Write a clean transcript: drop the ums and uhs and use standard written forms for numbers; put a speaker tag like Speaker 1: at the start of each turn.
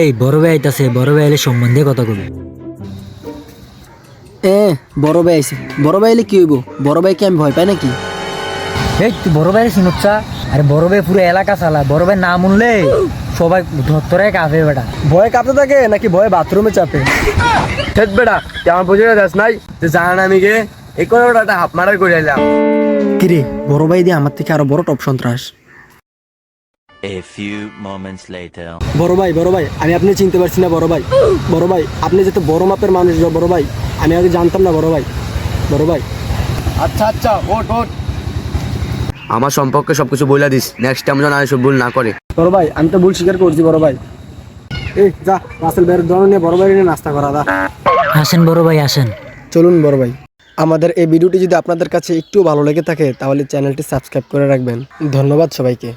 Speaker 1: এই বড় ভাই আইতাছে, বড় ভাই এলে সম্বন্ধে কথা কবি।
Speaker 2: বড় ভাই আইছে, বড় ভাই এলে কি হইব? বড় ভাইকে আমি ভয় পাই নাকি?
Speaker 1: এই তুই বড় ভাইয়ের চিনুচ্ছা? আরে বড় ভাই পুরো এলাকা চালা, বড় ভাই নাম শুনলে সবাই ধরে কাঁপে বেটা।
Speaker 2: ভয়ে কাঁপতে থাকে নাকি ভয়ে বাথরুমে চাপে?
Speaker 3: ঠেট বেটা, আমার পজিশনে যাস নাই যে জানান আমি গে এই করে একটা হাফ মারার করে এলাম।
Speaker 2: কিরে, বড় ভাই দিয়ে আমার থেকে আরো বড় টপ সন্ত্রাস।
Speaker 4: A few moments later.
Speaker 2: বড় ভাই আমি আপনি চিনতে পারছি না বড় ভাই। বড় ভাই আপনি যেহেতু বড় মাপের মানুষ বড় ভাই, আমি আগে জানতাম না বড় ভাই। বড় ভাই
Speaker 3: আচ্ছা আচ্ছা, ওট ওট। আমার সম্পর্কে সবকিছু বলে দিস, নেক্সট টাইম যেন সব ভুল না করে।
Speaker 2: বড় ভাই আমি তো ভুল স্বীকার করছি বড় ভাই। এই যা রাসেল ভাইয়ের দোকানে নিয়ে বড় ভাই নিয়ে নাস্তা করা দা।
Speaker 1: আসেন বড় ভাই আসেন।
Speaker 2: চলুন বড় ভাই। আমাদের এই ভিডিওটি যদি আপনাদের কাছে একটু ভালো লেগে থাকে তাহলে চ্যানেলটি সাবস্ক্রাইব করে রাখবেন। ধন্যবাদ সবাইকে।